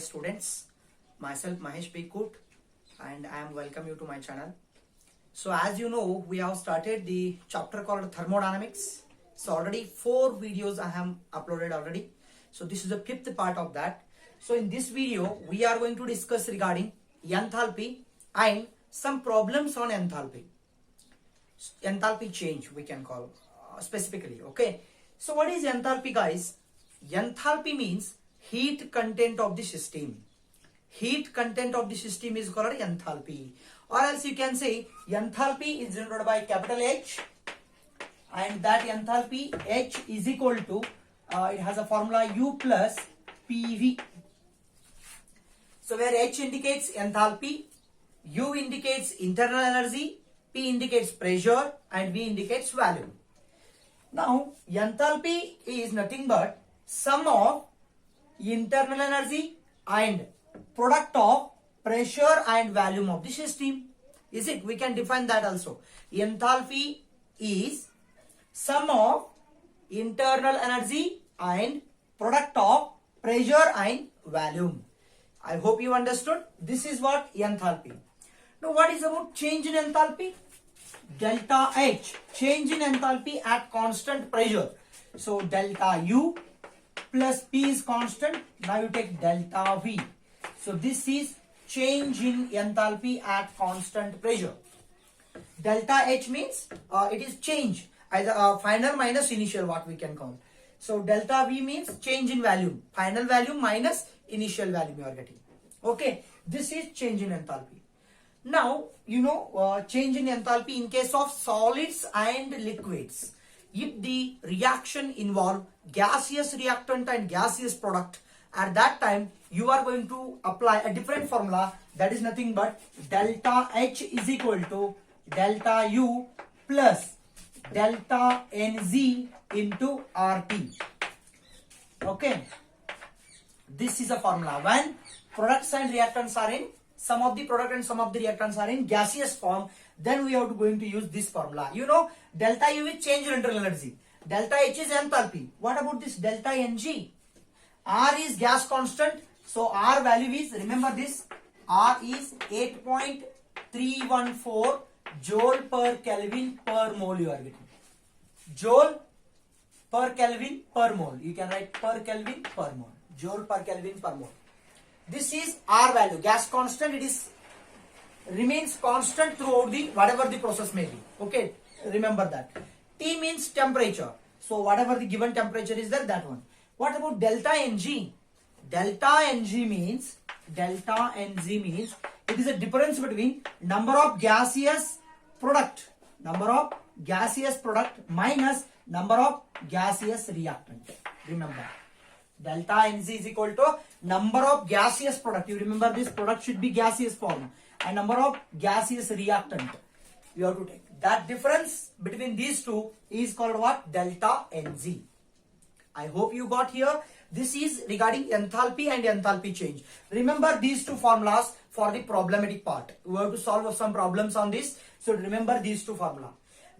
students. Myself Mahesh P. Koot and I am welcome you to my channel. So as you know, we have started the chapter called thermodynamics. So already 4 videos I have uploaded already. So this is the 5th part of that. So in this video, we are going to discuss regarding enthalpy and some problems on enthalpy. Enthalpy change we can call specifically. Okay. So what is enthalpy, guys? Enthalpy means heat content of the system. Heat content of the system is called enthalpy, or else you can say enthalpy is denoted by capital H, and that enthalpy H is equal to it has a formula U plus PV. So where H indicates enthalpy, U indicates internal energy, P indicates pressure, and V indicates volume. Now enthalpy is nothing but sum of internal energy and product of pressure and volume of the system. Is it? We can define that also. Enthalpy is sum of internal energy and product of pressure and volume. I hope you understood. This is what enthalpy. Now what is about change in enthalpy? Delta H, change in enthalpy at constant pressure. So delta U plus P is constant. Now you take delta V. So this is change in enthalpy at constant pressure. Delta H means it is change, either final minus initial, what we can call. So delta V means change in value, final value minus initial value you are getting. Okay, this is change in enthalpy. Now you know change in enthalpy in case of solids and liquids. If the reaction involve gaseous reactant and gaseous product, at that time you are going to apply a different formula, that is nothing but delta H is equal to delta U plus delta NZ into RT. Okay, this is a formula when products and reactants are in, some of the product and some of the reactants are in gaseous form, then we are going to use this formula. You know, delta U is change in internal energy, delta H is enthalpy. What about this delta NG? R is gas constant, so R value is, remember this, R is 8.314 joule per Kelvin per mole you are getting. Joule per Kelvin per mole. You can write per Kelvin per mole. Joule per Kelvin per mole. This is R value, gas constant. It is remains constant throughout the whatever the process may be. Okay, remember that. T means temperature. So whatever the given temperature is there, that one. What about delta Ng? Delta Ng means it is a difference between number of gaseous product minus number of gaseous reactant. Remember, delta Ng is equal to number of gaseous product. You remember this product should be gaseous form, and number of gaseous reactant you have to take. That difference between these two is called what? Delta Ng. I hope you got here. This is regarding enthalpy and enthalpy change. Remember these two formulas for the problematic part. We have to solve some problems on this. So remember these two formula.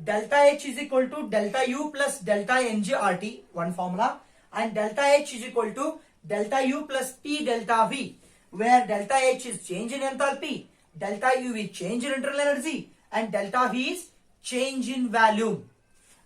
Delta H is equal to delta U plus delta Ng RT, one formula. And delta H is equal to delta U plus P delta V, where delta H is change in enthalpy, delta U is change in internal energy, and delta V is change in volume.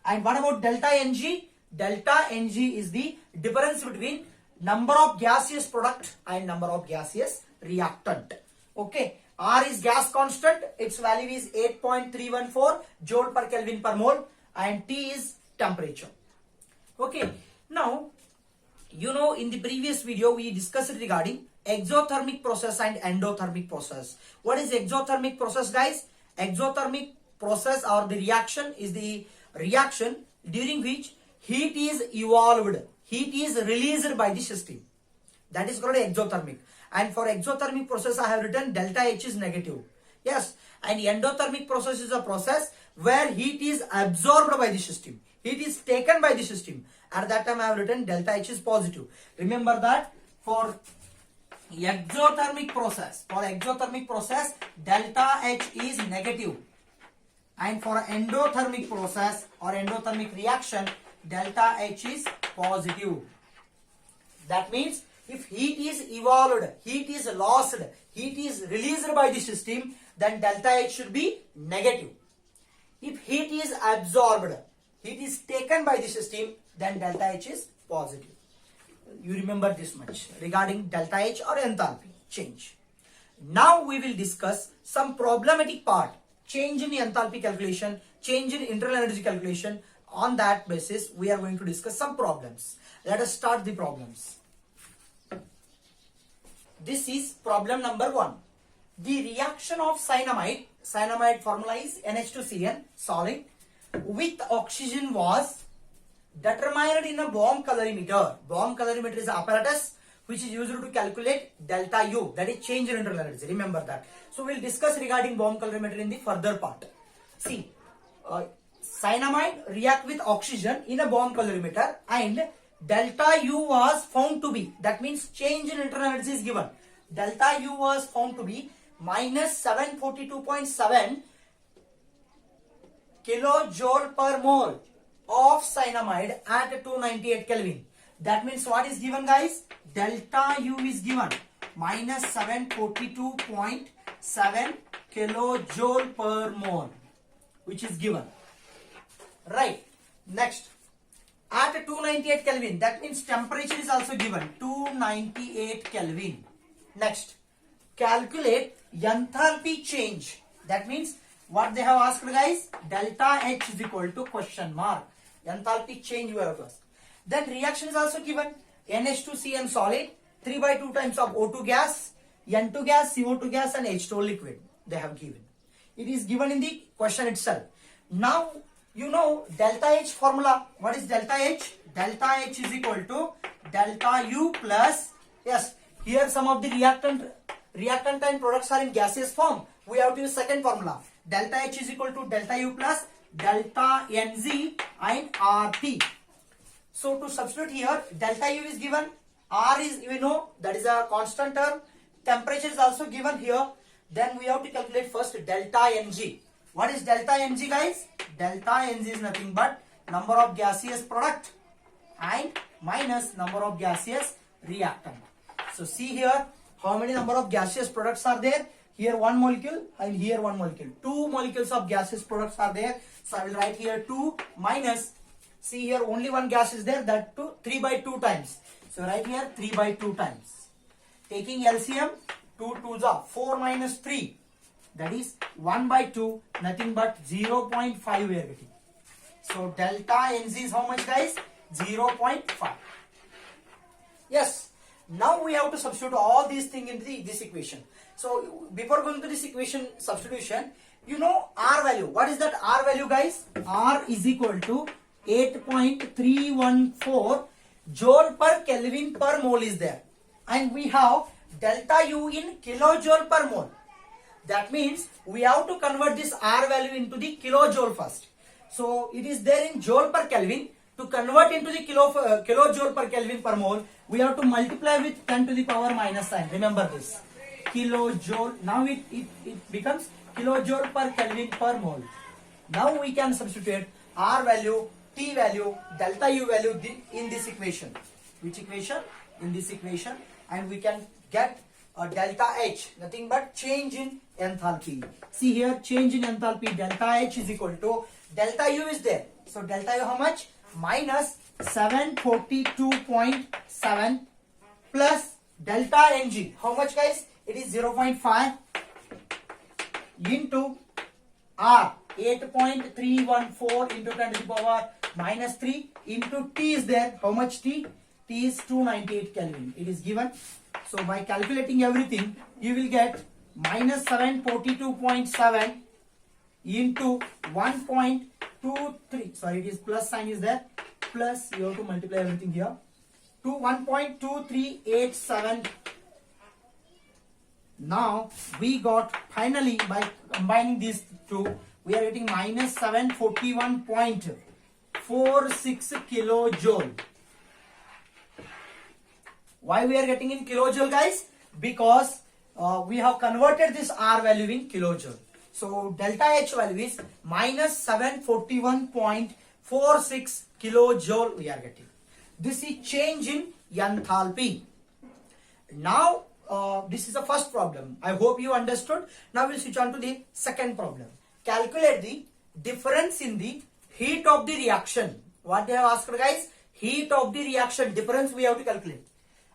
And what about delta Ng? Delta Ng is the difference between number of gaseous product and number of gaseous reactant. Okay, R is gas constant, its value is 8.314 joule per Kelvin per mole, and T is temperature. Okay, now you know in the previous video we discussed regarding exothermic process and endothermic process. What is exothermic process, guys? Exothermic process or the reaction is the reaction during which heat is evolved, heat is released by the system. That is called exothermic. And for exothermic process I have written delta H is negative. Yes. And endothermic process is a process where heat is absorbed by the system, heat is taken by the system. At that time I have written delta H is positive. Remember that for exothermic process, delta H is negative. And for endothermic process or endothermic reaction, delta H is positive. That means If heat is evolved, heat is lost, heat is released by the system, then delta H should be negative. If heat is absorbed, heat is taken by the system, then delta H is positive. You remember this much regarding delta H or enthalpy change. Now we will discuss some problematic part, change in enthalpy calculation, change in internal energy calculation. On that basis, we are going to discuss some problems. Let us start the problems. This is problem number 1. The reaction of cyanamide formula is NH2Cl solid with oxygen was determined in a bomb colorimeter. Bomb colorimeter is an apparatus which is used to calculate delta U, that is change in internal energy. Remember that. So we will discuss regarding bomb colorimeter in the further part. See, cyanamide react with oxygen in a bomb colorimeter and delta U was found to be, that means change in internal energy is given. Delta U was found to be minus 742.7 kilojoule per mole of cyanamide at 298 Kelvin. That means what is given, guys? Delta U is given minus 742.7 kilojoule per mole, which is given. Right. Next, at 298 Kelvin, that means temperature is also given 298 Kelvin. Next, calculate enthalpy change. That means what they have asked, guys? Delta H is equal to question mark. Enthalpy change you have to ask. Then reaction is also given. NH2Cl solid, 3/2 times of O2 gas, N2 gas, CO2 gas and H2O liquid. They have given. It is given in the question itself. Now, you know delta H formula. What is delta H? Delta H is equal to delta U plus, yes, here some of the reactant and products are in gaseous form. We have to use second formula. Delta H is equal to delta U plus delta Nz and Rp. So to substitute here, delta U is given, R is, we know, that is a constant term. Temperature is also given here. Then we have to calculate first delta Ng. What is delta Ng, guys? Delta Ng is nothing but number of gaseous product and minus number of gaseous reactant. So see here, how many number of gaseous products are there? Here one molecule and here one molecule. 2 molecules of gaseous products are there. So I will write here 2 minus, see here only one gas is there, that 3/2 times. So write here 3/2 times. Taking LCM, 2 2s are 4 minus 3. That is 1/2, nothing but 0.5 we are getting. So delta Nz is how much, guys? 0.5. Yes. Now we have to substitute all these things into this equation. So before going to this equation substitution, you know R value. What is that R value, guys? R is equal to 8.314 joule per Kelvin per mole is there. And we have delta U in kilojoule per mole. That means we have to convert this R value into the kilojoule first. So it is there in joule per Kelvin. To convert into the kilojoule per Kelvin per mole, we have to multiply with 10 to the power minus sign. Remember this. Kilojoule. Now it becomes kilojoule per Kelvin per mole. Now we can substitute R value, T value, delta U value in this equation. Which equation? In this equation. And we can get a delta H, nothing but change in enthalpy. See here, change in enthalpy, delta H is equal to, delta U is there. So delta U how much? Minus 742.7 plus delta Ng. How much, guys? It is 0.5 into R, 8.314 into 10 to the power minus 3 into T is there. How much T? T is 298 Kelvin. It is given. So by calculating everything, you will get minus 742.7 into 1.23. Sorry, it is plus sign is there. Plus, you have to multiply everything here. To 1.2387. Now, we got finally, by combining these two, we are getting minus 741.46 kilojoule. Why we are getting in kilojoule, guys? Because we have converted this R value in kilojoule. So delta H value is minus 741.46 kilojoule we are getting. This is change in enthalpy. Now this is the first problem. I hope you understood. Now we'll switch on to the second problem. Calculate the difference in the heat of the reaction. What they have asked, guys? Heat of the reaction difference we have to calculate.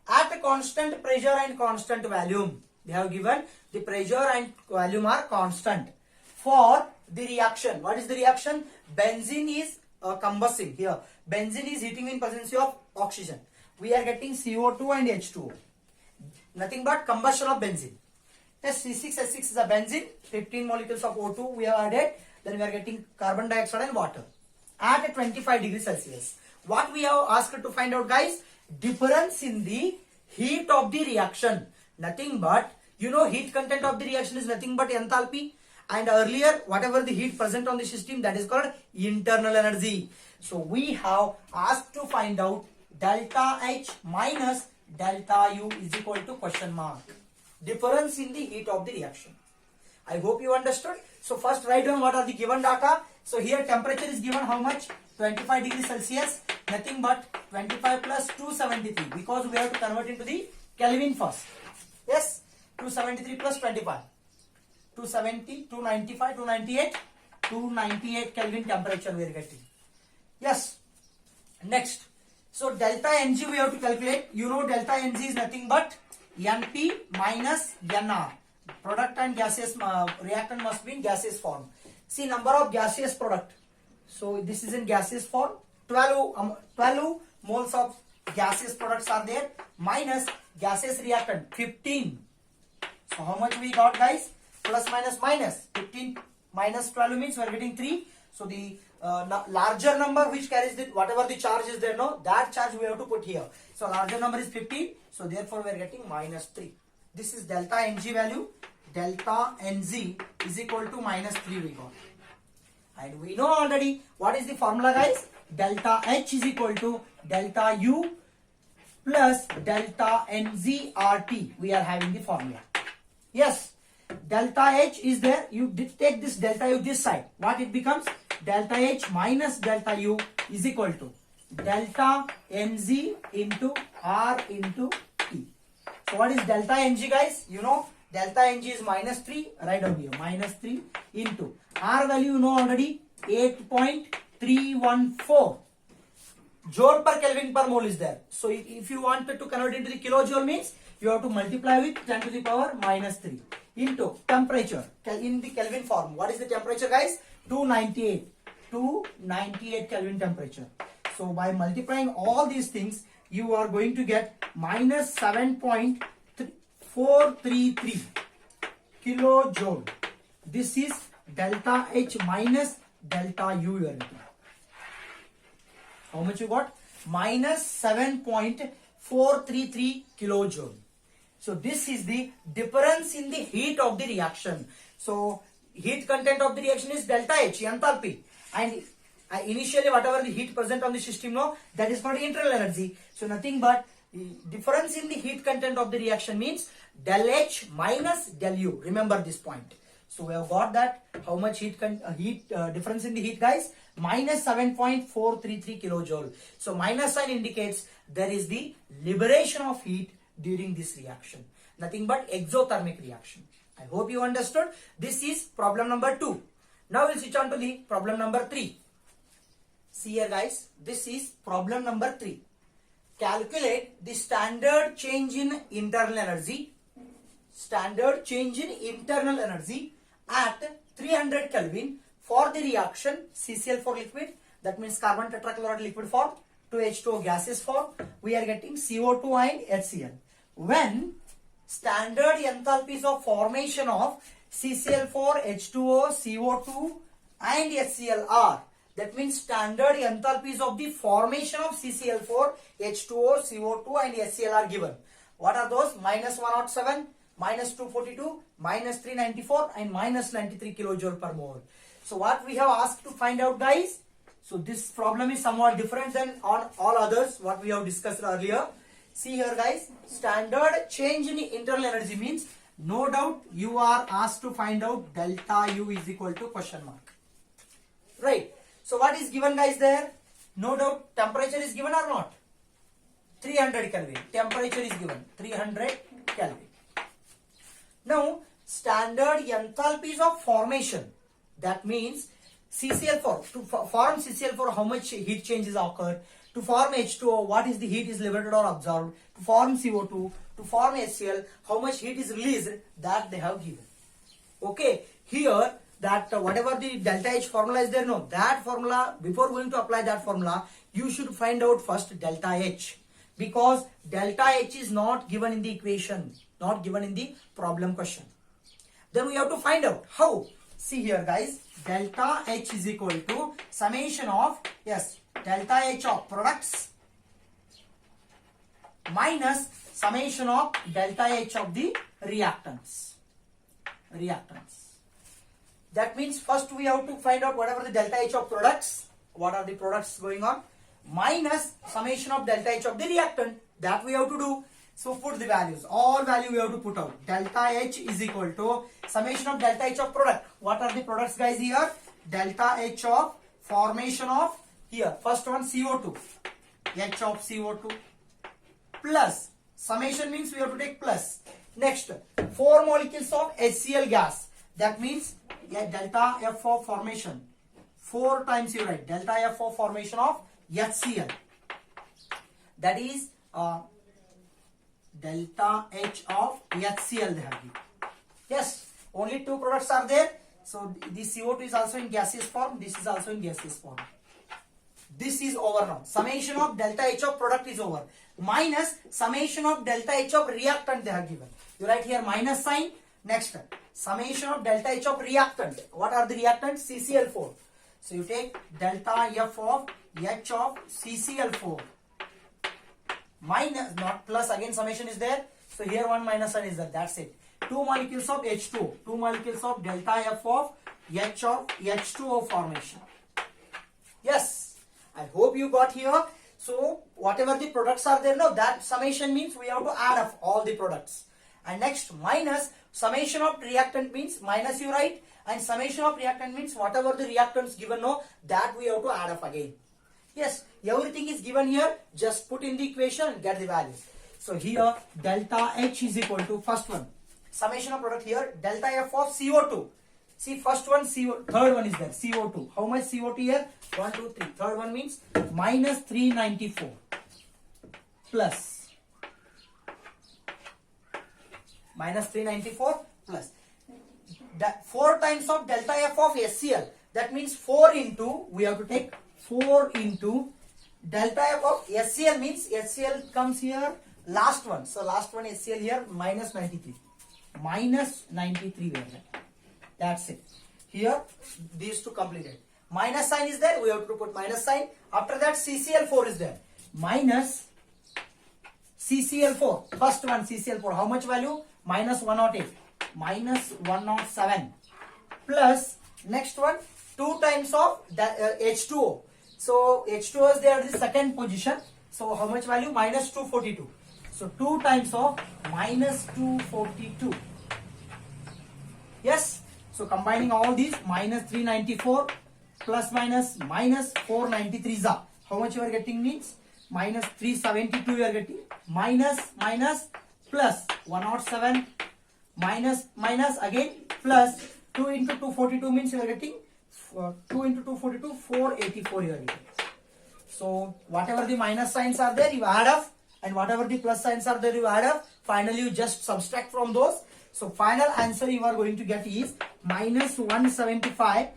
At a constant pressure and constant volume. They have given the pressure and volume are constant. For the reaction, what is the reaction? Benzene is combusting here. Benzene is heating in presence of oxygen. We are getting CO2 and H2O. Nothing but combustion of benzene. Yes, C6H6 is a benzene. 15 molecules of O2 we have added. Then we are getting carbon dioxide and water at a 25 degrees Celsius. What we have asked to find out, guys? Difference in the heat of the reaction. Nothing but, you know, heat content of the reaction is nothing but enthalpy. And earlier, whatever the heat present on the system, that is called internal energy. So we have asked to find out delta H minus delta U is equal to question mark. Difference in the heat of the reaction. I hope you understood. So first write down what are the given data. So here temperature is given how much? 25 degrees Celsius. Nothing but 25 plus 273 because we have to convert into the Kelvin first. Yes, 273 plus 25. 270, 295, 298, 298 Kelvin temperature we are getting. Yes. Next. So delta Ng we have to calculate. You know delta Ng is nothing but Np minus Nr. Product and gaseous reactant must be in gaseous form. See number of gaseous product. So this is in gaseous form. 12 moles of gaseous products are there minus gaseous reactant 15. So how much we got, guys? Plus minus minus 15 minus 12 means we are getting 3. So the larger number which carries the whatever the charge is there, no, that charge we have to put here. So larger number is 15. So therefore we are getting minus 3. This is delta Ng value. Delta Ng is equal to minus 3 we got. And we know already what is the formula, guys? Delta H is equal to delta U plus delta NZRT. We are having the formula. Yes, delta H is there. You take this delta U this side. What it becomes? Delta H minus delta U is equal to delta NZ into R into T. So what is delta Ng, guys? You know delta Ng is minus 3. Write down here minus 3 into R value you know already 8.314 joule per Kelvin per mole is there. So if you wanted to convert into the kilojoule means you have to multiply with 10 to the power minus 3 into temperature in the Kelvin form. What is the temperature, guys? 298 Kelvin temperature. So by multiplying all these things you are going to get minus 7.433 kilojoule. This is delta H minus delta U you are getting. How much you got? Minus 7.433 kilojoule. So this is the difference in the heat of the reaction. So heat content of the reaction is delta H, enthalpy. And initially whatever the heat present on the system, no, that is called internal energy. So nothing but difference in the heat content of the reaction means del H minus del U. Remember this point. So we have got that. How much difference in the heat, guys? Minus 7.433 kilojoule. So minus sign indicates there is the liberation of heat during this reaction. Nothing but exothermic reaction. I hope you understood. This is problem number 2. Now we'll switch on to the problem number 3. See here, guys. This is problem number 3. Calculate the standard change in internal energy. Standard change in internal energy at 300 Kelvin for the reaction CCl4 liquid, that means carbon tetrachloride liquid form, to H2O gaseous form. We are getting CO2 and HCl. When standard enthalpies of formation of CCl4, H2O, CO2 and HCl are, that means standard enthalpies of the formation of CCl4, H2O, CO2 and HCl are given. What are those? Minus 107, minus 242, minus 394 and minus 93 kilojoule per mole. So what we have asked to find out, guys? So this problem is somewhat different than on all others what we have discussed earlier. See here, guys, standard change in internal energy means no doubt you are asked to find out delta U is equal to question mark. Right. So what is given, guys, there? No doubt temperature is given or not? 300 Kelvin. Temperature is given 300 Kelvin. Now standard enthalpies of formation, that means CCl4, to form CCl4 how much heat changes occur, to form H2O what is the heat is liberated or absorbed, to form CO2, to form HCl how much heat is released, that they have given. Okay, here that whatever the delta H formula is there, no, that formula, before going to apply that formula, you should find out first delta H, because delta H is not given in the equation, not given in the problem question. Then we have to find out how. See here guys, delta H is equal to summation of, yes, delta H of products minus summation of delta H of the reactants. That means first we have to find out whatever the delta H of products, what are the products going on, minus summation of delta H of the reactant. That we have to do. So put the values, all value we have to put out. Delta H is equal to summation of delta H of product. What are the products guys here? Delta H of formation of, here first one CO2, H of CO2, plus summation means we have to take plus. Next 4 molecules of HCl gas. That means, yeah, delta F of formation. 4 times you write delta F of formation of HCl. That is delta H of HCl they have given. Yes, only 2 products are there. So the CO2 is also in gaseous form. This is also in gaseous form. This is over now. Summation of delta H of product is over. Minus summation of delta H of reactant they have given. You write here minus sign. Next, summation of delta H of reactant. What are the reactants? CCl4. So you take delta F of H of CCl4 minus, not plus, again summation is there. So here one minus sign is there. That's it. 2 molecules of H2O. 2 molecules of delta F of H of H2O formation. Yes, I hope you got here. So whatever the products are there now, that summation means we have to add up all the products. And next minus summation of reactant means minus you write, and summation of reactant means whatever the reactants given now, that we have to add up again. Yes, everything is given here, just put in the equation and get the values. So here delta H is equal to, first one, summation of product here, delta F of CO2. See first one, third one is there, CO2. How much CO2 here? 1, 2, 3. Third one means minus 394 plus minus 394 plus that 4 times of delta F of HCl. That means 4 into, we have to take 4 into delta F of HCl means HCl comes here, last one. So last one HCl here, minus 93. Minus 93 we have. That's it. Here these two completed. Minus sign is there, we have to put minus sign. After that CCl4 is there. Minus CCl4. First one CCl4. How much value? Minus 108. Minus 107. Plus next one 2 times of H2O. So H2O is there at the second position. So how much value? Minus 242. So 2 times of minus 242. Yes. So combining all these, minus 394 plus minus 493 is up. How much you are getting means minus 372 you are getting, minus plus 107 minus again plus 2 into 242 means you are getting 2 into 242 484 you are getting. So whatever the minus signs are there you add up, and whatever the plus signs are there you add up. Finally you just subtract from those. So final answer you are going to get is minus 175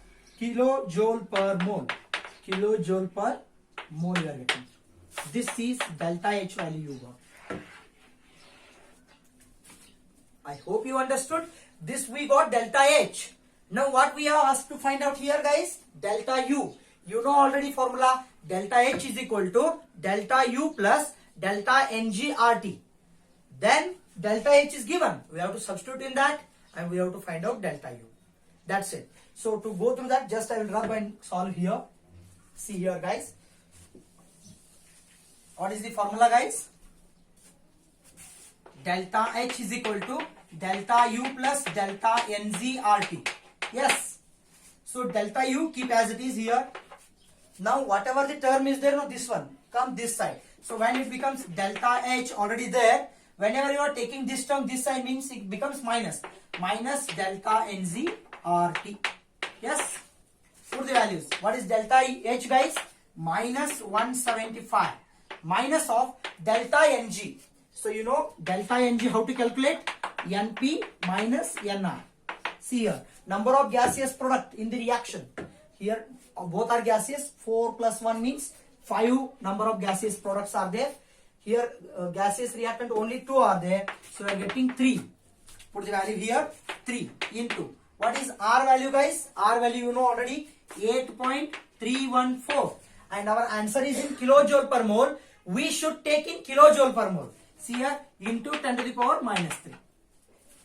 kilojoule per mole. Kilojoule per mole you are getting. This is delta H value you got. I hope you understood. This we got delta H. Now what we are asked to find out here guys? Delta U. You know already formula. Delta H is equal to delta U plus delta NGRT. Then delta H is given. We have to substitute in that and we have to find out delta U. That's it. So to go through that, just I will rub and solve here. See here guys. What is the formula guys? Delta H is equal to delta U plus delta NGRT. Yes. So delta U keep as it is here. Now whatever the term is there, no, this one come this side. So when it becomes delta H already there, whenever you are taking this term, this side means it becomes minus. Minus delta Nz RT. Yes. Put the values. What is delta H, guys? Minus 175. Minus of delta Ng. So you know delta Ng how to calculate? Np minus Nr. See here. Number of gaseous product in the reaction. Here both are gaseous. 4 plus 1 means 5 number of gaseous products are there. Here gaseous reactant only 2 are there. So we are getting 3. Put the value here. 3 into. What is R value, guys? R value you know already. 8.314. And our answer is in kilojoule per mole. We should take in kilojoule per mole. See here. Into 10 to the power minus 3.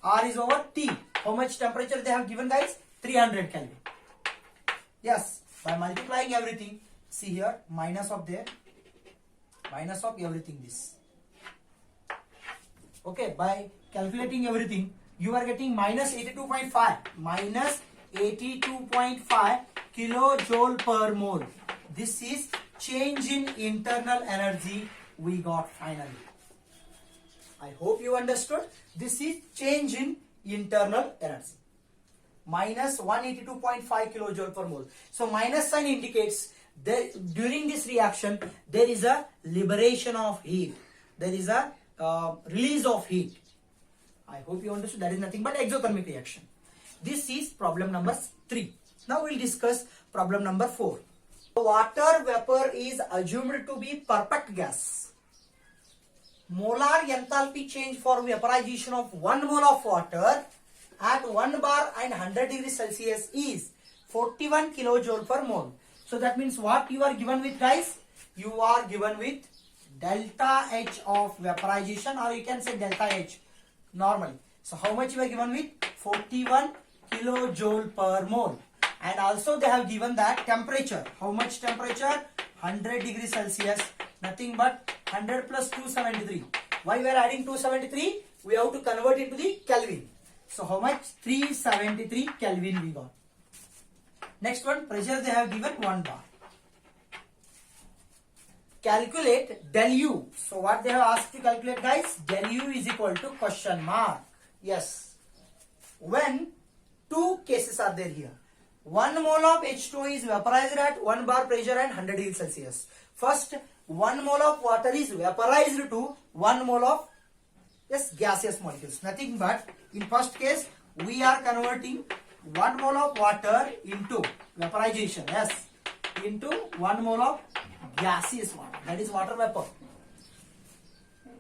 R is over T. How much temperature they have given, guys? 300 Kelvin. Yes. By multiplying everything. See here. Minus of there. Minus of everything this. Okay. By calculating everything, you are getting minus 82.5. Minus 82.5 kilojoule per mole. This is change in internal energy we got finally. I hope you understood. This is change in internal energy. Minus 182.5 kilojoule per mole. So minus sign indicates that during this reaction there is a liberation of heat. There is a release of heat. I hope you understood. That is nothing but exothermic reaction. This is problem number 3. Now we will discuss problem number 4. Water vapor is assumed to be perfect gas. Molar enthalpy change for vaporization of 1 mole of water at 1 bar and 100 degrees Celsius is 41 kilojoule per mole. So that means what you are given with, guys? You are given with delta H of vaporization, or you can say delta H normally. So how much you are given with? 41 kilojoule per mole. And also they have given that temperature. How much temperature? 100 degrees Celsius. Nothing but 100 plus 273. Why we are adding 273? We have to convert into the Kelvin. So how much? 373 Kelvin we got. Next one, pressure they have given 1 bar. Calculate del U. So what they have asked to calculate, guys? Del U is equal to question mark. Yes. When 2 cases are there here. 1 mole of H2O is vaporized at 1 bar pressure and 100 degrees Celsius. First, 1 mole of water is vaporized to 1 mole of gaseous molecules. Nothing but in first case we are converting 1 mole of water into vaporization. Yes, into 1 mole of gaseous water. That is water vapor.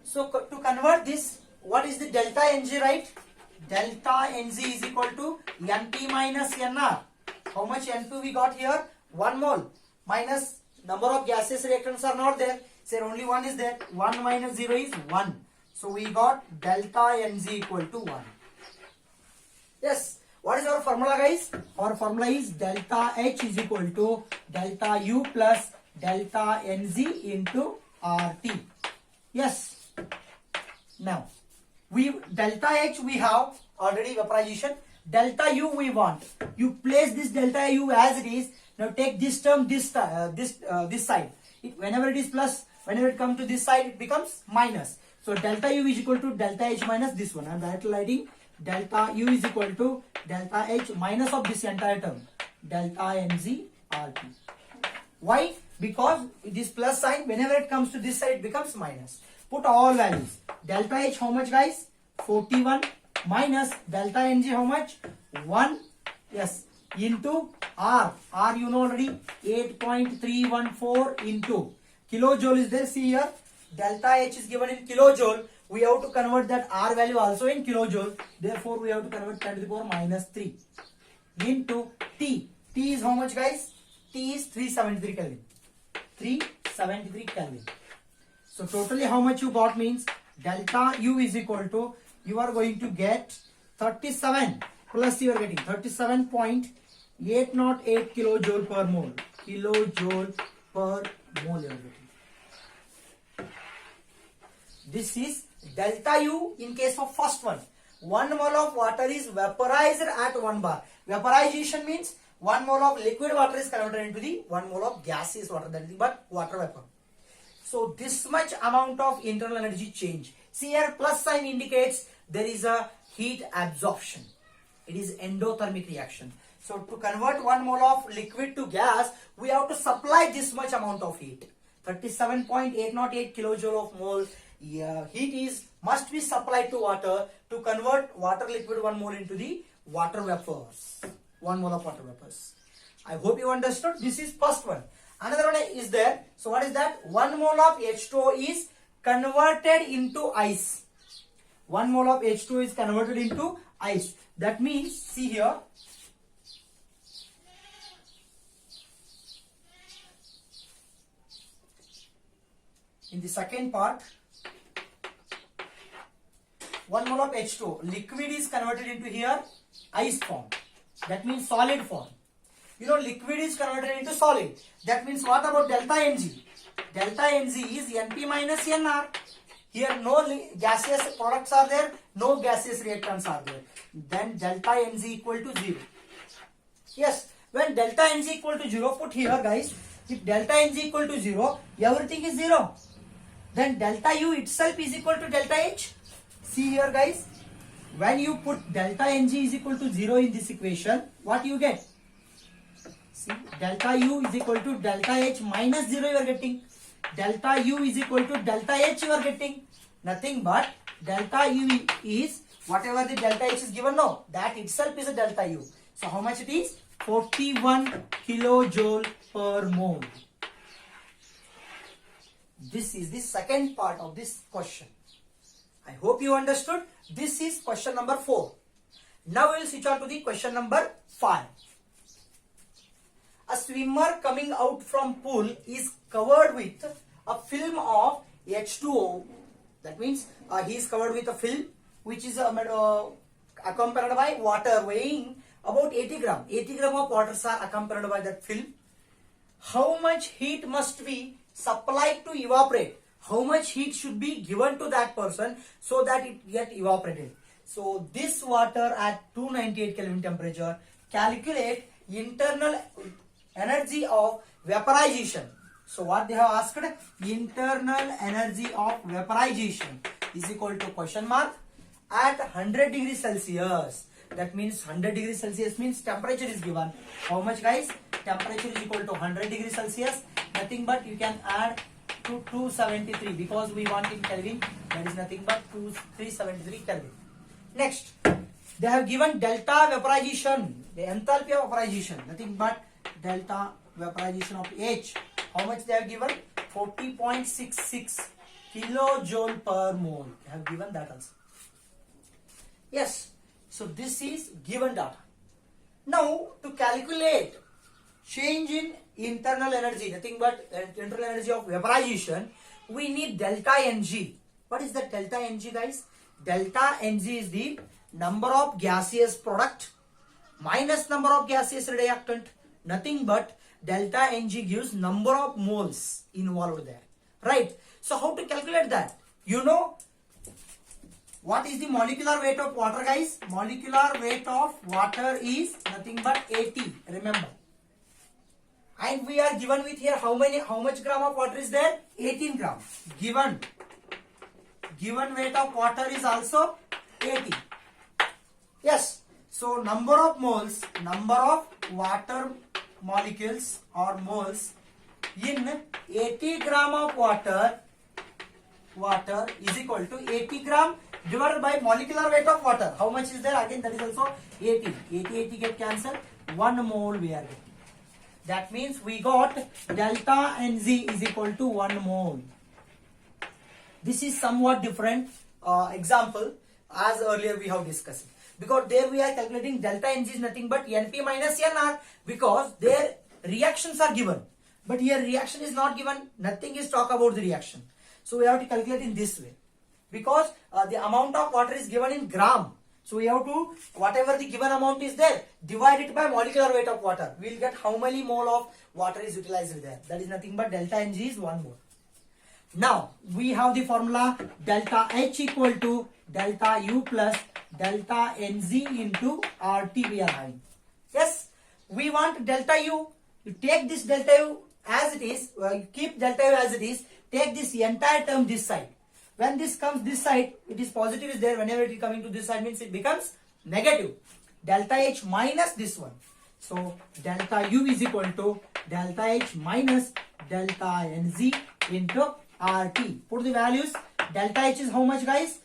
So to convert this, what is the delta Ng, right? Delta Ng is equal to Np minus Nr. How much N2 we got here? 1 mole minus number of gaseous reactants are not there. So only 1 is there. 1 minus 0 is 1. So we got delta Ng equal to 1. Yes. What is our formula, guys? Our formula is delta H is equal to delta U plus delta Nz into RT. Yes. Now, delta H we have already vaporization. Delta U we want. You place this delta U as it is. Now take this term this side. Whenever it is plus, whenever it comes to this side, it becomes minus. So delta U is equal to delta H minus this one. I am directly writing delta U is equal to delta H minus of this entire term. Delta Nz RT. Why? Because this plus sign, whenever it comes to this side, it becomes minus. Put all values. Delta H how much, guys? 41 minus delta Ng how much? 1. Yes. Into R. R you know already. 8.314 into kilojoule is there. See here. Delta H is given in kilojoule. We have to convert that R value also in kilojoule. Therefore, we have to convert 10 to the power minus 3 into T. T is how much, guys? T is 373 Kelvin. 373 Kelvin. So totally how much you got means delta U is equal to, you are going to get 37 plus you are getting 37.808 kilojoule per mole. Kilojoule per mole you are getting. This is delta U in case of first one. 1 mole of water is vaporized at 1 bar. Vaporization means 1 mole of liquid water is converted into the 1 mole of gaseous water. That is but water vapor. So this much amount of internal energy change. See here, plus sign indicates there is a heat absorption. It is endothermic reaction. So to convert 1 mole of liquid to gas, we have to supply this much amount of heat. 37.808 kilojoule of mole heat must be supplied to water to convert water liquid 1 mole into the water vapors. 1 mole of water vapors. I hope you understood. This is first one. Another one is there. So what is that? 1 mole of H2O is converted into ice. 1 mole of H2O is converted into ice. That means, see here. In the second part, 1 mole of H2O, liquid is converted into here ice form. That means solid form. You know, liquid is converted into solid. That means what about delta Mg? Delta Mg is Np minus Nr. Here no gaseous products are there, no gaseous reactants are there. Then delta Mg equal to 0. Yes, when delta Mg equal to 0, put here guys, if delta Mg equal to 0, everything is 0. Then delta U itself is equal to delta H. See here guys, when you put delta Mg is equal to 0 in this equation, what you get? See, delta U is equal to delta H minus 0 you are getting. Delta U is equal to delta H you are getting. Nothing but delta U is whatever the delta H is given now, that itself is a delta U. So how much it is? 41 kilojoule per mole. This is the second part of this question. I hope you understood. This is question number 4. Now we will switch on to the question number 5. A swimmer coming out from pool is covered with a film of H2O. That means he is covered with a film which is accompanied by water weighing about 80 gram. 80 gram of water are accompanied by that film. How much heat must be supplied to evaporate? How much heat should be given to that person so that it get evaporated? So this water at 298 Kelvin temperature, calculate internal energy of vaporization. So what they have asked? Internal energy of vaporization is equal to question mark at 100 degrees Celsius. That means 100 degrees Celsius means temperature is given. How much guys? Temperature is equal to 100 degrees Celsius. Nothing but you can add to 273 because we want in Kelvin. That is nothing but 373 Kelvin. Next, they have given delta vaporization, the enthalpy of vaporization. Nothing but delta vaporization of H. How much they have given? 40.66 kilojoule per mole. They have given that also. Yes. So this is given data. Now to calculate change in internal energy, nothing but internal energy of vaporization, we need delta Ng. What is the delta Ng guys? Delta Ng is the number of gaseous product minus number of gaseous reactant. Nothing but delta Ng gives number of moles involved there. Right? So how to calculate that? You know what is the molecular weight of water guys? Molecular weight of water is nothing but 80. Remember. And we are given with here how much gram of water is there? 18 gram. Given weight of water is also 80. Yes. So number of moles, number of water molecules or moles in 80 gram of water is equal to 80 gram divided by molecular weight of water. How much is there? Again that is also 80. 80 get cancelled. 1 mole we are getting. That means we got delta Nz is equal to 1 mole. This is somewhat different example as earlier we have discussed. Because there we are calculating delta Nz is nothing but Np minus Nr because their reactions are given. But here reaction is not given. Nothing is talk about the reaction. So we have to calculate in this way. Because the amount of water is given in gram. So we have to, whatever the given amount is there, divide it by molecular weight of water. We will get how many mole of water is utilized there. That is nothing but delta Ng is 1 mole. Now, we have the formula delta H equal to delta U plus delta Nz into RT we are having. Yes, we want delta U. You take this delta U as it is, keep delta U as it is. take this entire term this side. When this comes this side, it is positive is there. Whenever it is coming to this side means it becomes negative. Delta H minus this one. So delta U is equal to delta H minus delta Nz into RT. Put the values. Delta H is how much, guys?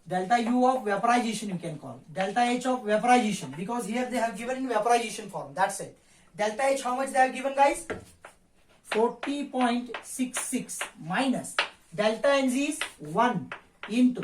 Delta U of vaporization you can call. Delta H of vaporization, because here they have given in vaporization form. That's it. Delta H how much they have given, guys? 40.66 minus delta Nz is 1 into,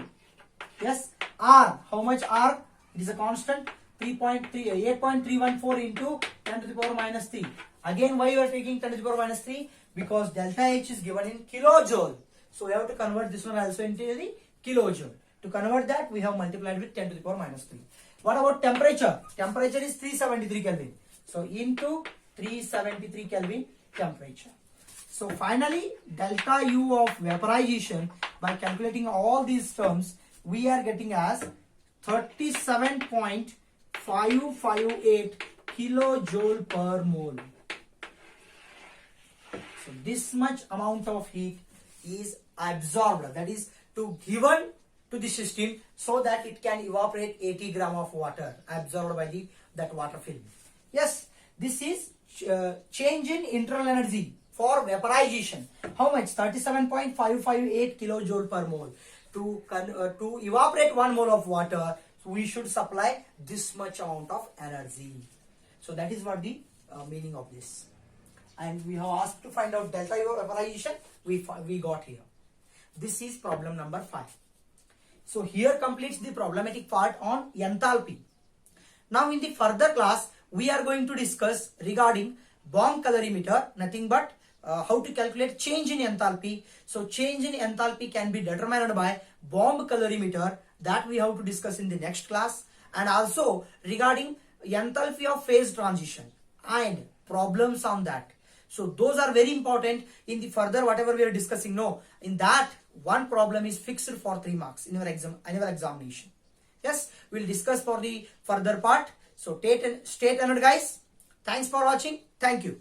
yes, R. How much R? It is a constant. 8.314 into 10 to the power minus 3. Again, why you are taking 10 to the power minus 3? Because delta H is given in kilojoule. So we have to convert this one also into the kilojoule. To convert that, we have multiplied with 10 to the power minus 3. What about temperature? Temperature is 373 Kelvin. So into 373 Kelvin temperature. So finally, delta U of vaporization, by calculating all these terms, we are getting as 37.558 kilojoule per mole. So this much amount of heat is absorbed, that is to given to the system so that it can evaporate 80 gram of water absorbed by that water film. Yes, this is change in internal energy for vaporization. How much? 37.558 kilojoule per mole. To evaporate 1 mole of water, we should supply this much amount of energy. So that is what the meaning of this. And we have asked to find out delta U of vaporization. We got here. This is problem number 5. So here completes the problematic part on enthalpy. Now in the further class, we are going to discuss regarding bomb colorimeter, nothing but how to calculate change in enthalpy. So change in enthalpy can be determined by bomb colorimeter, that we have to discuss in the next class. And also regarding enthalpy of phase transition and problems on that. So those are very important in the further whatever we are discussing. No, in that one problem is fixed for 3 marks in your examination. Yes, we will discuss for the further part. So stay tuned, guys. Thanks for watching. Thank you.